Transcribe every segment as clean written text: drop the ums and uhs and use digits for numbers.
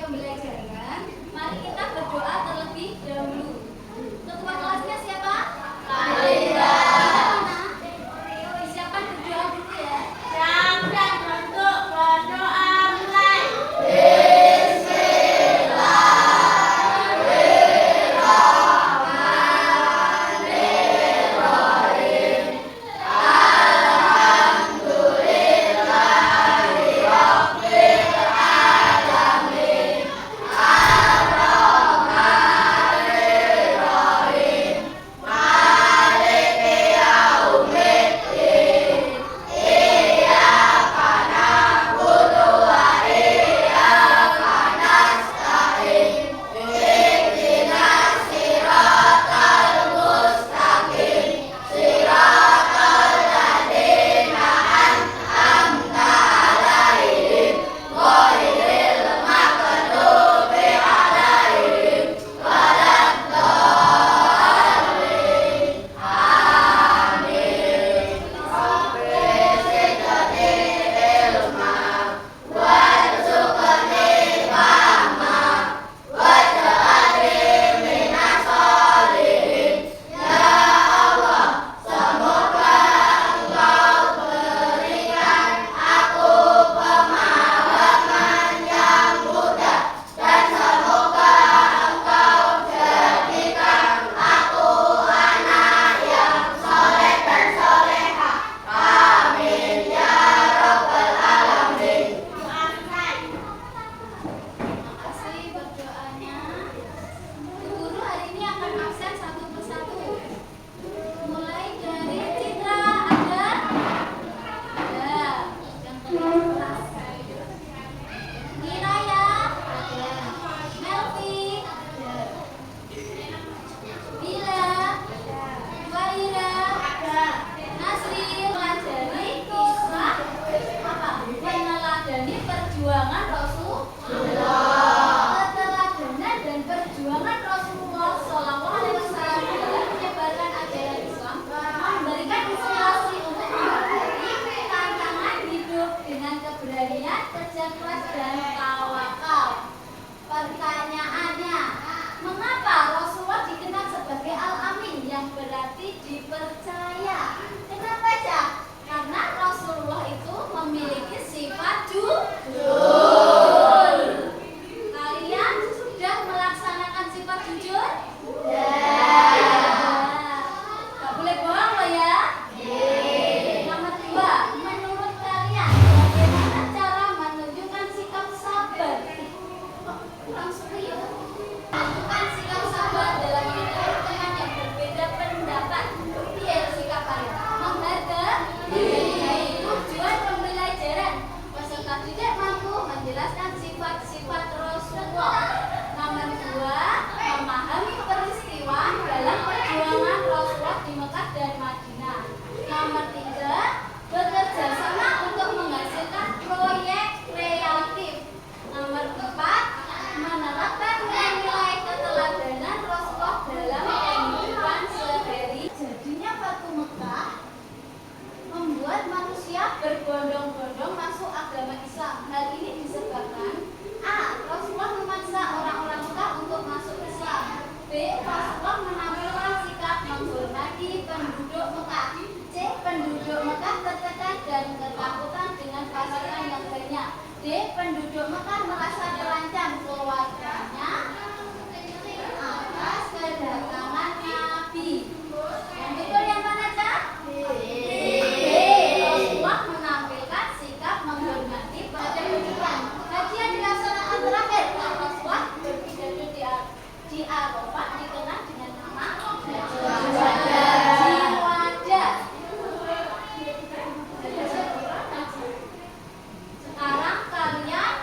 pembelajaran, mari kita berdoa terlebih dahulu. Ketua kelasnya siapa? Kalian. Siapa berdoa dulu ya? Siapkan untuk berdoa mulai. Pertanyaannya, mengapa Rasulullah dikenal sebagai Al-Amin yang berarti dipercaya? Kenapa, Cak? Karena Rasulullah itu memiliki sifat jujur. Kalian sudah melaksanakan sifat jujur? Gak boleh bohong loh ya. Nomor 2, menurut kalian bagaimana cara menunjukkan sikap sabar? Kurang serius. Menunjukkan sikap sabar dalam menghadapi teman yang berbeda pendapat. Iya, sikap kalian menghargai tujuan pembelajaran. Peserta didik mampu menjelaskan sifat-sifat Rasulullah. Nomor 2, memahami peristiwa dalam perjuangan Rasulullah di Mekah dan Madinah. Nomor 3, bekerja sama untuk menghasilkan proyek kreatif. Nomor 4, menerapkan nilai keteladanan Rasulullah dalam kehidupan sehari. Jadinya Fatu Mekah membuat manusia berbondong-bondong masuk agama Islam. Hal ini disebabkan A. Rasulullah memaksa orang-orang Mekah untuk masuk Islam. B. Rasulullah menampilkan sikap menghormati penduduk Mekah. C. Penduduk Mekah tertekan dan ketakutan dengan pasukan yang banyak. D. Penduduk Mekah merasa terancam keluarganya atas kedatangan Nabi. Yang betul yang mana, Cak? Rasulullah menampilkan sikap menghormati pada kehidupan. Kajian dilaksanakan terakhir. Rasulullah berpidato di Arafah dikenal dengan nama Haji Wadah. Sekarang kalian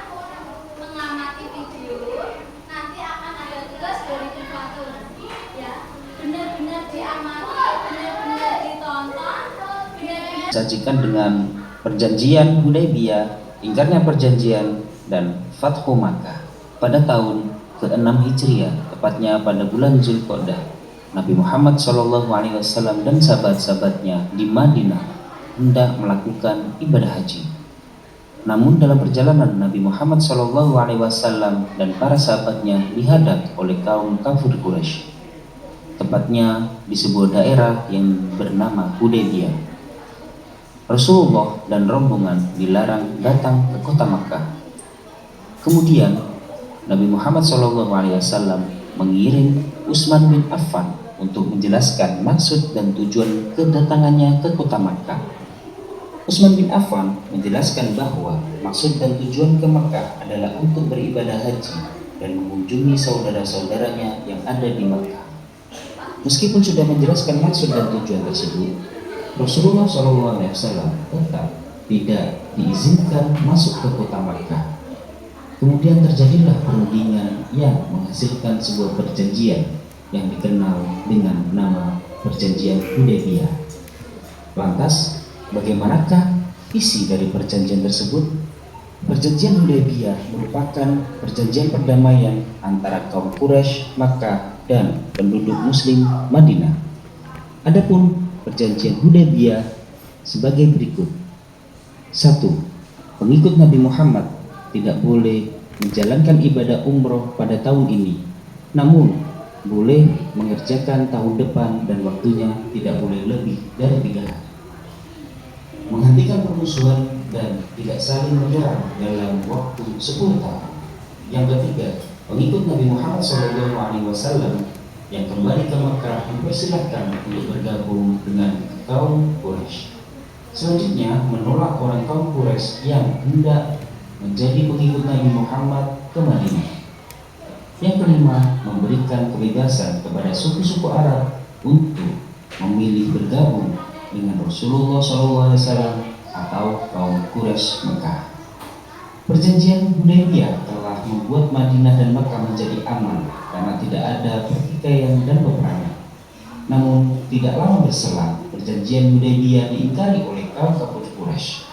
mengamati video. Nanti akan ada tugas dari Fatu. Ya, benar-benar diamati, benar-benar ditonton, benar-benar Sajikan dengan perjanjian Hudaybiyah, ingkarnya perjanjian, dan Fathu Makkah pada tahun ke-6 Hijriah, tepatnya pada bulan Zulqa'dah. Nabi Muhammad SAW dan sahabat-sahabatnya di Madinah hendak melakukan ibadah haji. Namun dalam perjalanan Nabi Muhammad SAW dan para sahabatnya dihadap oleh kaum kafir Quraisy, tepatnya di sebuah daerah yang bernama Hudaybiyah. Rasulullah dan rombongan dilarang datang ke kota Makkah. Kemudian Nabi Muhammad SAW mengirim Utsman bin Affan untuk menjelaskan maksud dan tujuan kedatangannya ke kota Makkah. Utsman bin Affan menjelaskan bahwa maksud dan tujuan ke Makkah adalah untuk beribadah haji dan mengunjungi saudara-saudaranya yang ada di Makkah. Meskipun sudah menjelaskan maksud dan tujuan tersebut, Rasulullah SAW tetap tidak diizinkan masuk ke kota Makkah. Kemudian terjadilah perundingan yang menghasilkan sebuah perjanjian yang dikenal dengan nama Perjanjian Hudaybiyah. Lantas, bagaimanakah isi dari perjanjian tersebut? Perjanjian Hudaybiyah merupakan perjanjian perdamaian antara kaum Quraisy Makkah dan penduduk Muslim Madinah. Adapun perjanjian Hudaybiyah sebagai berikut. 1. Pengikut Nabi Muhammad tidak boleh menjalankan ibadah umroh pada tahun ini, namun boleh mengerjakan tahun depan dan waktunya tidak boleh lebih dari 3 hari. Menghentikan permusuhan dan tidak saling menyerang dalam waktu 10 tahun. Yang ketiga, pengikut Nabi Muhammad SAW yang kembali ke Makkah dipersilahkan untuk bergabung dengan kaum Quraisy. Selanjutnya, menolak orang kaum Quraisy yang hendak menjadi pengikut Nabi Muhammad ke Madinah. Yang kelima, memberikan kebebasan kepada suku-suku Arab untuk memilih bergabung dengan Rasulullah SAW atau kaum Quraisy Mekah. Perjanjian Hudaybiyah telah membuat Madinah dan Mekah menjadi aman karena tidak ada pertikaian dan peperangan. Namun tidak lama berselang, perjanjian Hudaybiyah diingkari oleh kaum kafir Quraisy.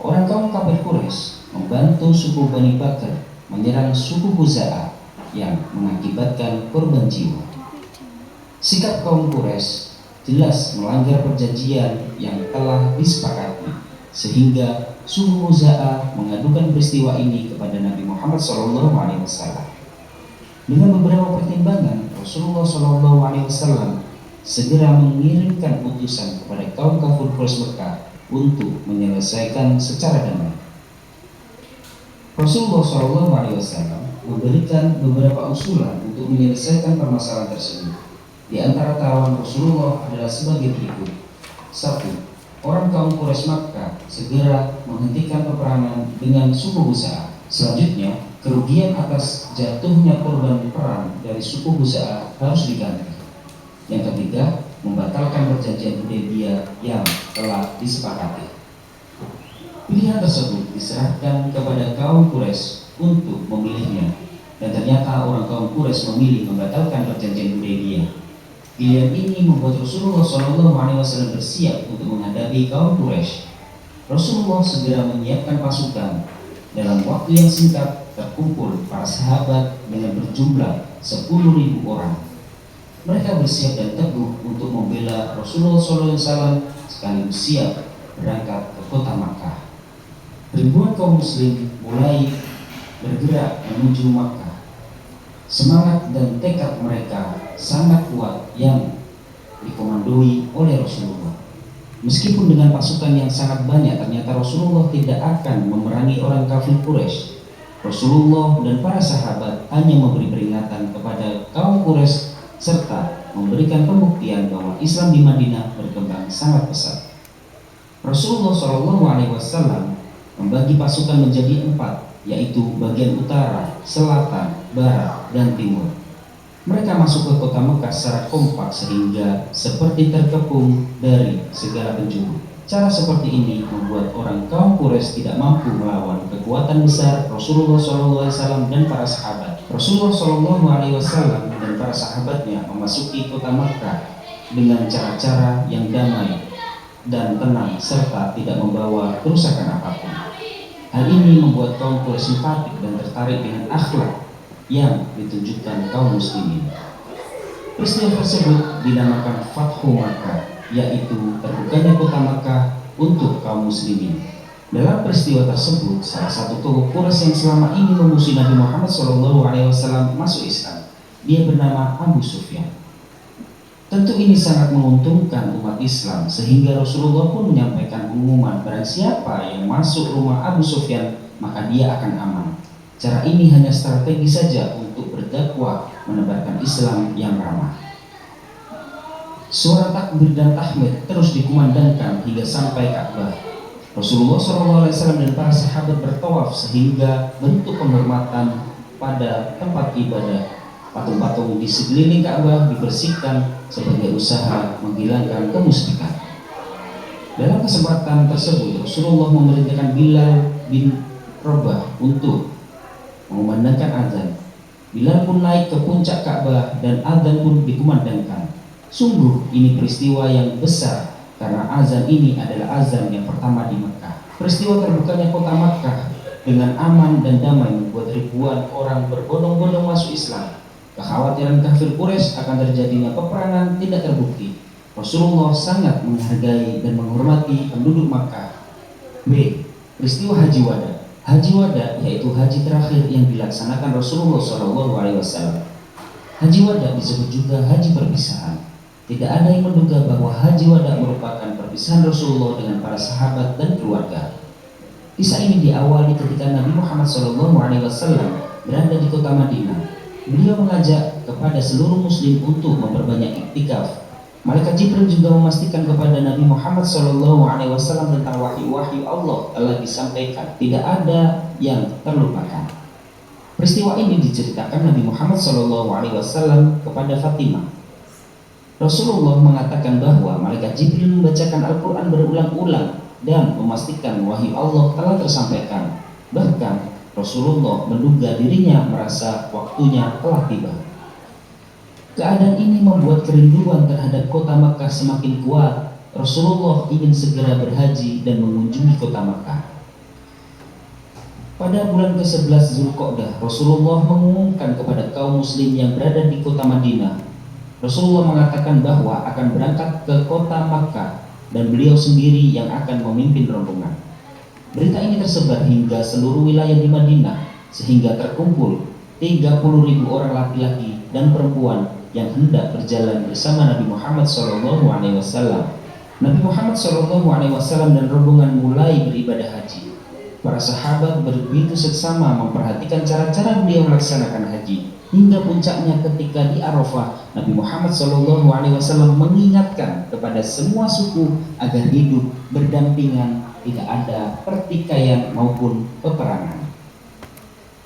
Orang kaum kafir Quraisy membantu suku Bani Bakr menyerang suku Khuza'ah yang mengakibatkan korban jiwa. Sikap kaum Quraisy jelas melanggar perjanjian yang telah disepakati, sehingga suku Khuza'ah mengadukan peristiwa ini kepada Nabi Muhammad SAW. Dengan beberapa pertimbangan, Rasulullah SAW segera mengirimkan utusan kepada kaum kafir Quraisy Mekah untuk menyelesaikan secara damai. Rasulullah SAW memberikan beberapa usulan untuk menyelesaikan permasalahan tersebut. Di antara tawaran Rasulullah adalah sebagai berikut. 1. Orang kaum Quraisy Makkah segera menghentikan peperangan dengan suku Khuza'ah. Selanjutnya, kerugian atas jatuhnya korban perang dari suku Khuza'ah harus diganti. Yang ketiga, membatalkan perjanjian Hudaybiyah yang telah disepakati. Pilihan tersebut diserahkan kepada kaum Quraisy untuk memilihnya, dan ternyata orang kaum Quraisy memilih membatalkan perjanjian Hudaybiyah. Pilihan ini membuat Rasulullah SAW bersiap untuk menghadapi kaum Quraisy. Rasulullah segera menyiapkan pasukan. Dalam waktu yang singkat terkumpul para sahabat dengan berjumlah 10.000 orang. Mereka bersiap dan teguh untuk membela Rasulullah SAW sekaligus siap berangkat ke kota Makkah. Ribuan kaum muslim mulai bergerak menuju Makkah. Semangat dan tekad mereka sangat kuat yang dikomandoi oleh Rasulullah. Meskipun dengan pasukan yang sangat banyak, ternyata Rasulullah tidak akan memerangi orang kafir Quraisy. Rasulullah dan para sahabat hanya memberi peringatan kepada kaum Quraisy serta memberikan pembuktian bahwa Islam di Madinah berkembang sangat pesat. Rasulullah SAW membagi pasukan menjadi 4, yaitu bagian utara, selatan, barat, dan timur. Mereka masuk ke kota Mekah secara kompak sehingga seperti terkepung dari segala penjuru. Cara seperti ini membuat orang kaum Quraisy tidak mampu melawan kekuatan besar Rasulullah SAW dan para sahabat. Rasulullah SAW dan para sahabatnya memasuki kota Mekah dengan cara-cara yang damai dan tenang serta tidak membawa kerusakan apapun. Hal ini membuat kaum Quraisy simpatik dan tertarik dengan akhlak yang ditunjukkan kaum muslimin. Peristiwa tersebut dinamakan Fathu Makkah, yaitu terbukanya kota Makkah untuk kaum muslimin. Dalam peristiwa tersebut, salah satu tokoh Quraisy yang selama ini memusuhi Nabi Muhammad SAW masuk Islam. Dia bernama Abu Sufyan. Tentu ini sangat menguntungkan umat Islam, sehingga Rasulullah pun menyampaikan pengumuman, barang siapa yang masuk rumah Abu Sufyan maka dia akan aman. Cara ini hanya strategi saja untuk berdakwah menebarkan Islam yang ramah. Suara takbir dan tahmid terus dikumandangkan hingga sampai Ka'bah. Rasulullah SAW dan para sahabat bertawaf sehingga bentuk penghormatan pada tempat ibadah. Patung-patung di sekeliling Ka'bah dibersihkan sebagai usaha menghilangkan kemusyrikan. Dalam kesempatan tersebut, Rasulullah memerintahkan Bilal bin Rabah untuk mengumandangkan azan. Bilal pun naik ke puncak Ka'bah dan azan pun dikumandangkan. Sungguh ini peristiwa yang besar karena azan ini adalah azan yang pertama di Mekah. Peristiwa terbukanya kota Mekah dengan aman dan damai membuat ribuan orang berbondong-bondong masuk Islam. Kekhawatiran kafir Quraisy akan terjadinya peperangan tidak terbukti. Rasulullah sangat menghargai dan menghormati penduduk Makkah. B. Peristiwa Haji Wada. Haji Wada yaitu haji terakhir yang dilaksanakan Rasulullah SAW. Haji Wada disebut juga haji perpisahan. Tidak ada yang menduga bahwa Haji Wada merupakan perpisahan Rasulullah dengan para sahabat dan keluarga. Kisah ini diawali ketika Nabi Muhammad SAW berada di kota Madinah. Beliau mengajak kepada seluruh muslim untuk memperbanyak iktikaf. Malaikat Jibril juga memastikan kepada Nabi Muhammad SAW tentang wahyu-wahyu Allah telah disampaikan, tidak ada yang terlupakan. Peristiwa ini diceritakan Nabi Muhammad SAW kepada Fatimah. Rasulullah mengatakan bahwa malaikat Jibril membacakan Al-Quran berulang-ulang dan memastikan wahyu Allah telah tersampaikan. Bahkan Rasulullah menduga dirinya merasa waktunya telah tiba. Keadaan ini membuat kerinduan terhadap kota Makkah semakin kuat. Rasulullah ingin segera berhaji dan mengunjungi kota Makkah. Pada bulan ke-11 Zulqa'dah, Rasulullah mengumumkan kepada kaum muslim yang berada di kota Madinah. Rasulullah mengatakan bahwa akan berangkat ke kota Makkah dan beliau sendiri yang akan memimpin rombongan. Berita ini tersebar hingga seluruh wilayah di Madinah sehingga terkumpul 30.000 orang laki-laki dan perempuan yang hendak berjalan bersama Nabi Muhammad SAW. Nabi Muhammad SAW dan rombongan mulai beribadah haji. Para sahabat begitu seksama memperhatikan cara-cara beliau melaksanakan haji hingga puncaknya ketika di Arafah. Nabi Muhammad SAW mengingatkan kepada semua suku agar hidup berdampingan, tidak ada pertikaian maupun peperangan.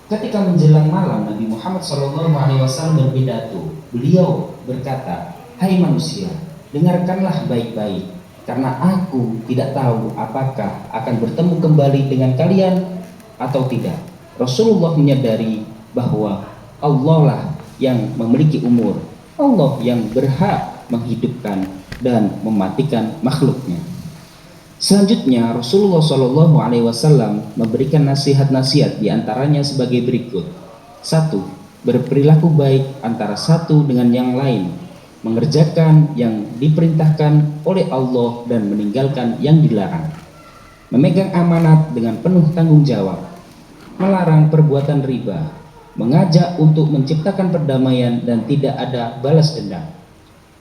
Ketika menjelang malam, Nabi Muhammad SAW berpidato. Beliau berkata, "Hai manusia, dengarkanlah baik-baik, karena aku tidak tahu apakah akan bertemu kembali dengan kalian atau tidak." Rasulullah menyadari bahwa Allah lah yang memiliki umur, Allah yang berhak menghidupkan dan mematikan makhluknya. Selanjutnya Rasulullah SAW memberikan nasihat-nasihat diantaranya sebagai berikut. 1. Berperilaku baik antara satu dengan yang lain, mengerjakan yang diperintahkan oleh Allah dan meninggalkan yang dilarang, memegang amanat dengan penuh tanggung jawab, melarang perbuatan riba, mengajak untuk menciptakan perdamaian dan tidak ada balas dendam,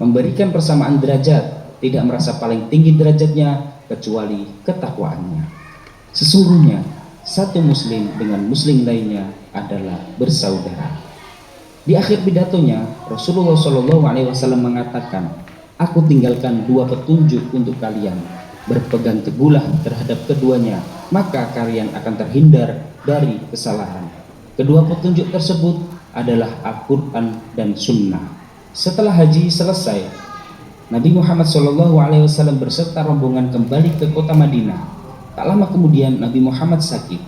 memberikan persamaan derajat, tidak merasa paling tinggi derajatnya kecuali ketakwaannya. Sesungguhnya satu muslim dengan muslim lainnya adalah bersaudara. Di akhir pidatonya Rasulullah SAW mengatakan, "Aku tinggalkan dua petunjuk untuk kalian. Berpegang teguhlah terhadap keduanya, maka kalian akan terhindar dari kesalahan." Kedua petunjuk tersebut adalah Al-Quran dan Sunnah. Setelah haji selesai, Nabi Muhammad SAW berserta rombongan kembali ke kota Madinah. Tak lama kemudian Nabi Muhammad sakit,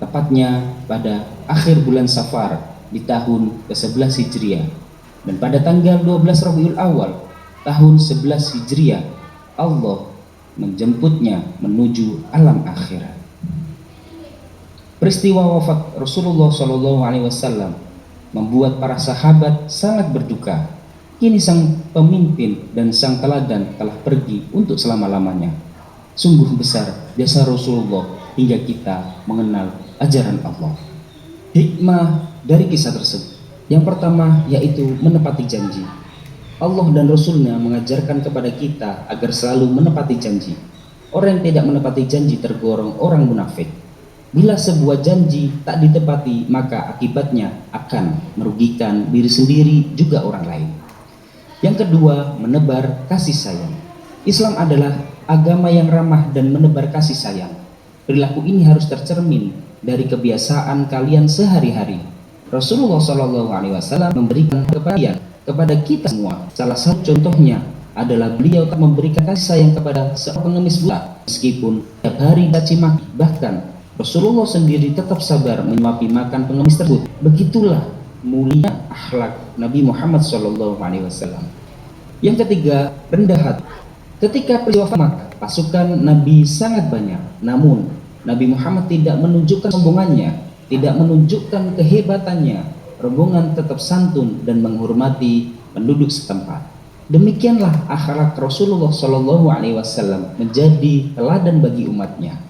tepatnya pada akhir bulan Safar di tahun ke-11 Hijriah. Dan pada tanggal 12 Rabiul Awal tahun 11 Hijriah, Allah menjemputnya menuju alam akhirat. Peristiwa wafat Rasulullah SAW membuat para sahabat sangat berduka. Kini sang pemimpin dan sang teladan telah pergi untuk selama-lamanya. Sungguh besar jasa Rasulullah hingga kita mengenal ajaran Allah. Hikmah dari kisah tersebut, yang pertama yaitu menepati janji. Allah dan Rasulnya mengajarkan kepada kita agar selalu menepati janji. Orang yang tidak menepati janji tergolong orang munafik. Bila sebuah janji tak ditepati, maka akibatnya akan merugikan diri sendiri juga orang lain. Yang kedua, menebar kasih sayang. Islam adalah agama yang ramah dan menebar kasih sayang. Perilaku ini harus tercermin dari kebiasaan kalian sehari-hari. Rasulullah SAW memberikan keperhatian kepada kita semua. Salah satu contohnya adalah beliau tak memberikan kasih sayang kepada seorang pengemis buta meskipun setiap hari caci maki. Bahkan Rasulullah sendiri tetap sabar menyuapi makan pengemis tersebut. Begitulah mulia akhlak Nabi Muhammad SAW. Yang ketiga, rendah hati. Ketika peristiwa Makkah, pasukan Nabi sangat banyak, namun Nabi Muhammad tidak menunjukkan sombongannya, tidak menunjukkan kehebatannya. Rombongan tetap santun dan menghormati penduduk setempat. Demikianlah akhlak Rasulullah SAW menjadi teladan bagi umatnya.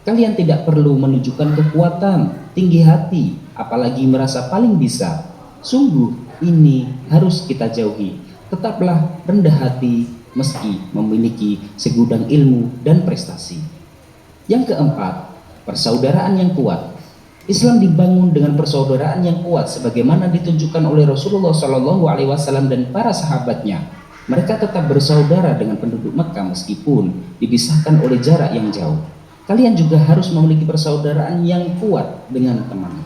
Kalian tidak perlu menunjukkan kekuatan, tinggi hati, apalagi merasa paling bisa. Sungguh ini harus kita jauhi. Tetaplah rendah hati meski memiliki segudang ilmu dan prestasi. Yang keempat, persaudaraan yang kuat. Islam dibangun dengan persaudaraan yang kuat sebagaimana ditunjukkan oleh Rasulullah SAW dan para sahabatnya. Mereka tetap bersaudara dengan penduduk Mekah meskipun dipisahkan oleh jarak yang jauh. Kalian juga harus memiliki persaudaraan yang kuat dengan teman.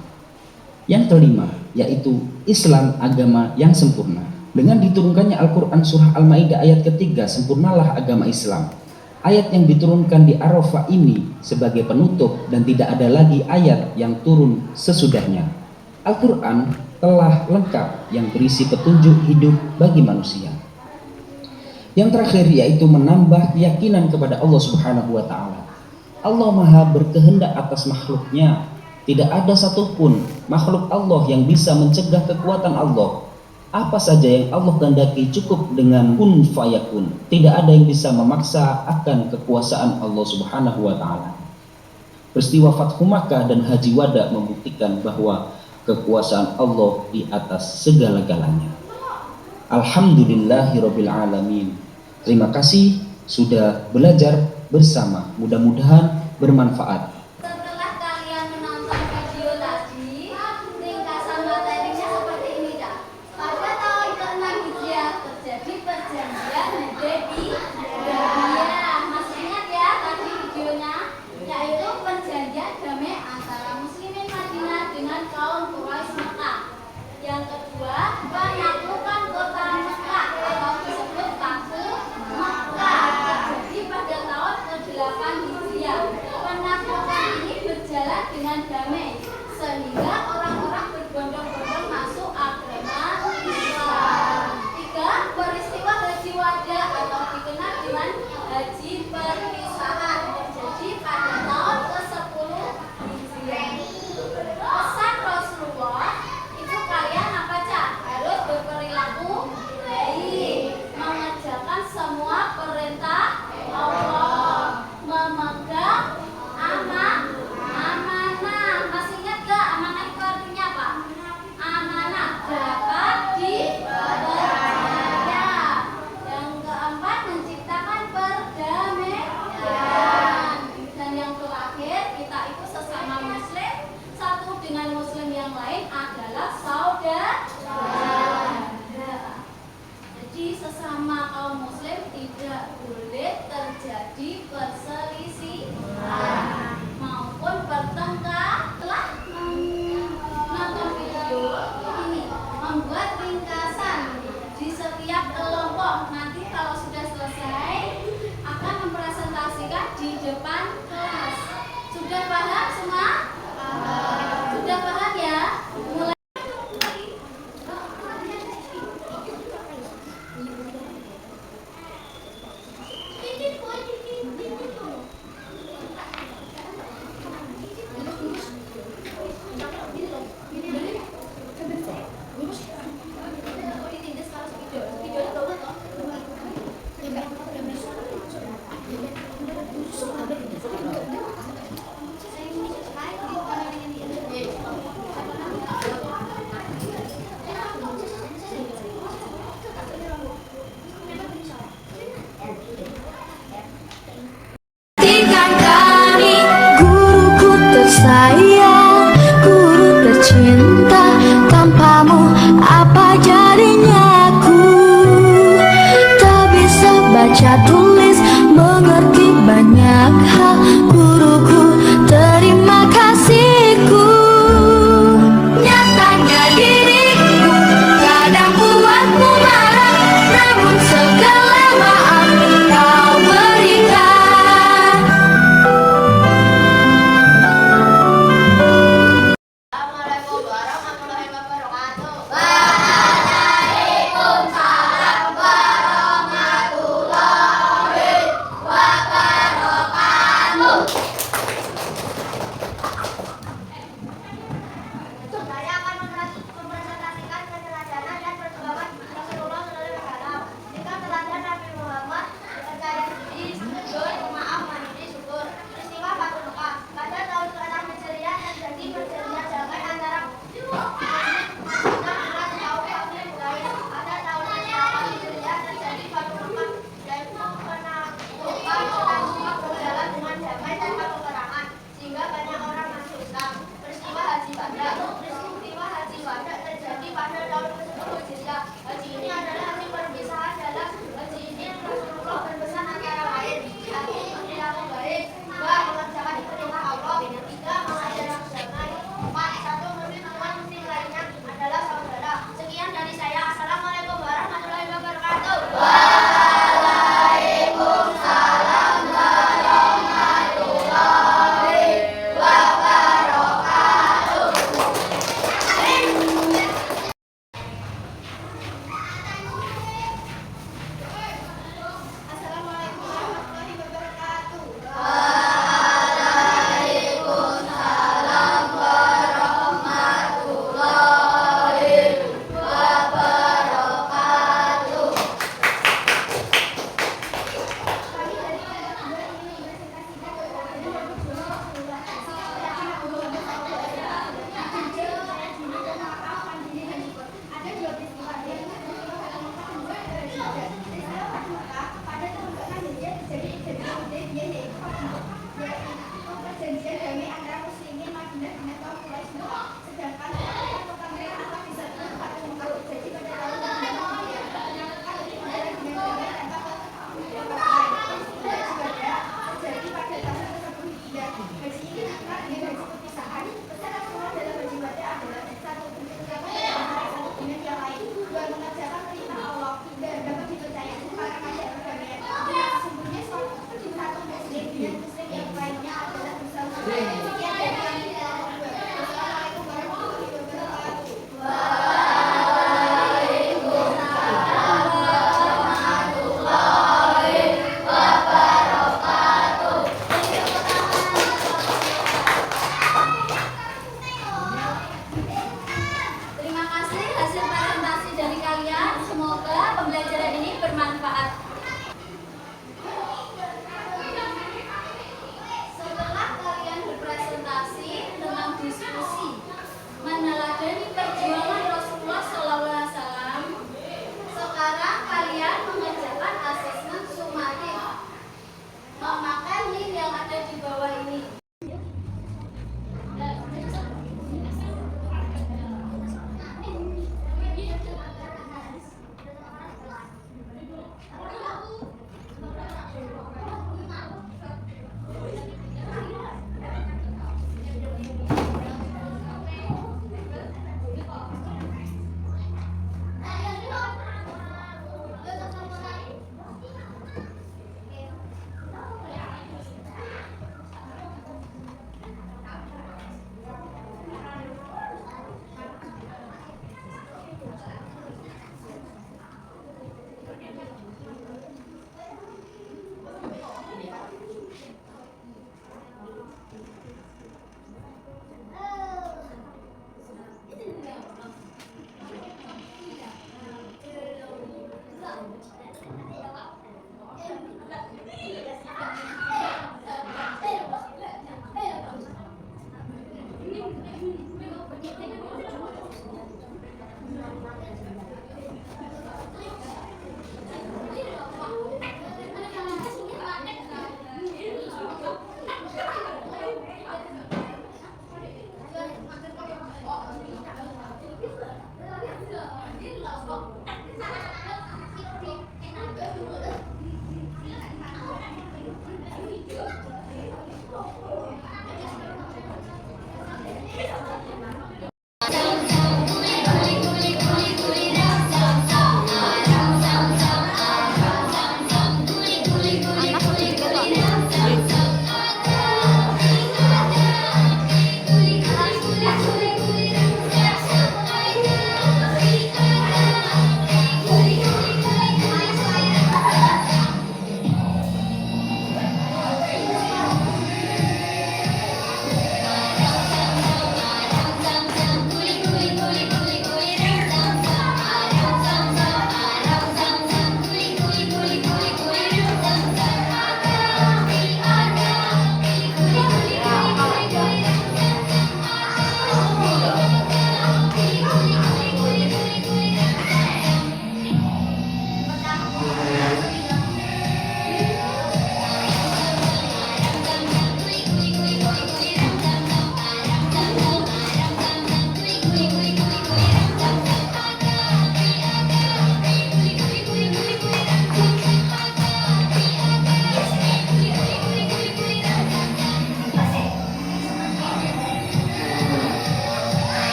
Yang kelima, yaitu Islam agama yang sempurna. Dengan diturunkannya Al-Quran surah Al-Ma'idah ayat ketiga, sempurnalah agama Islam. Ayat yang diturunkan di Arafah ini sebagai penutup dan tidak ada lagi ayat yang turun sesudahnya. Al-Quran telah lengkap yang berisi petunjuk hidup bagi manusia. Yang terakhir yaitu menambah keyakinan kepada Allah Subhanahu wa Ta'ala. Allah Maha berkehendak atas makhluknya. Tidak ada satupun makhluk Allah yang bisa mencegah kekuatan Allah. Apa saja yang Allah kehendaki cukup dengan kun fayakun. Tidak ada yang bisa memaksa akan kekuasaan Allah Subhanahu wa Ta'ala. Peristiwa Fathu Makkah dan Haji Wada membuktikan bahwa kekuasaan Allah di atas segala-galanya. Alhamdulillahirabbil alamin. Terima kasih sudah belajar bersama. Mudah-mudahan bermanfaat. Setelah kalian menonton video tadi, ringkasan materinya seperti ini, Kak. Pada tahun ke-6 Hijriah terjadi perjanjian Hudaybiyah. Masih ingat ya tadi videonya, yaitu perjanjian damai antara muslimin Madinah dengan kaum Quraisy Mekah. Yang kedua, penaklukan kota Mekah atau disebut Fathu Makkah terjadi pada tahun ke-8 Hijriah. Penaklukan ini berjalan dengan damai sehingga orang-orang berbondong-bondong masuk agama Islam. Tiga, peristiwa Haji Wada atau dikenal dengan Haji Perpisahan terjadi pada tahun ke-10 Hijriah. Pesan Rasulullah itu kalian apa, Cak? Harus berperilaku baik, mengerjakan semua perintah Allah, memegang amanah. Masih ingat gak amanah itu artinya apa? Amanah dapat dipercaya. Yang keempat, menciptakan perdamaian. Dan yang terakhir, kita itu sesama muslim, satu dengan muslim yang lain adalah saudara. Jadi sesama kaum muslim tidak boleh terjadi perselisihan maupun pertengkaran. Telah menonton video ini, membuat ringkasan di setiap kelompok. Nanti kalau sudah selesai akan mempresentasikan di depan kelas. Sudah paham semua? Sudah paham ya? Mulai.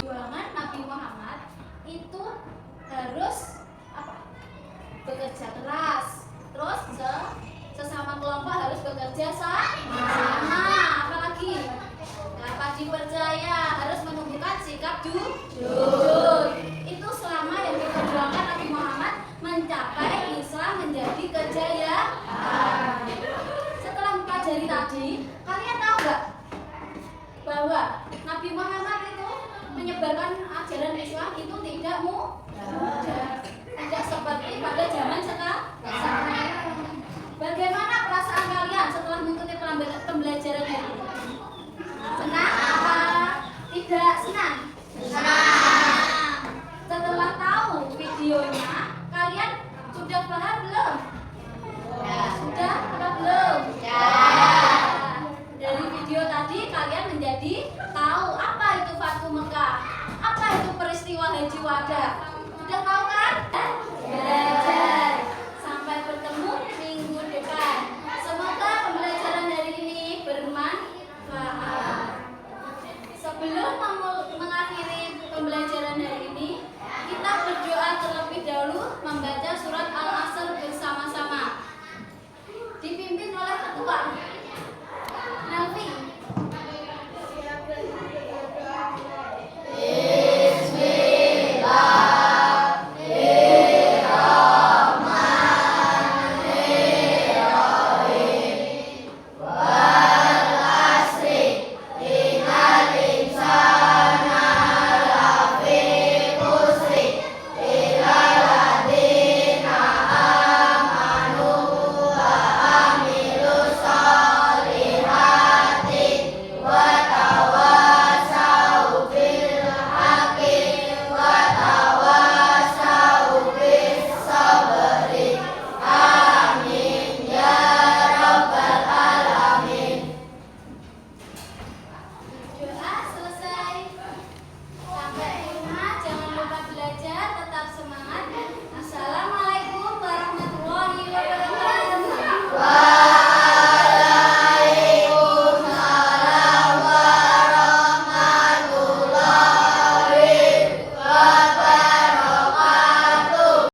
Perjuangan Nabi Muhammad itu harus apa? Bekerja keras. Terus sesama kelompok harus bekerja sama. Apalagi dapat dipercaya, harus menunjukkan sikap jujur. Itu selama yang diperjuangkan Nabi Muhammad mencapai Islam menjadi kejayaan. Setelah mempelajari tadi, kalian tahu nggak bahwa Nabi Muhammad itu menyebarkan ajaran Islam itu tidak mudah, tidak seperti pada zaman sekarang. Bagaimana perasaan kalian setelah mengikuti pembelajaran ini? Senang apa tidak senang? Senang. Setelah tahu videonya, kalian sudah paham belum? Ya. Sudah apa belum? Ya. Dari video tadi kalian menjadi tahu apa itu Fathu Mekah, apa itu peristiwa Haji Wada.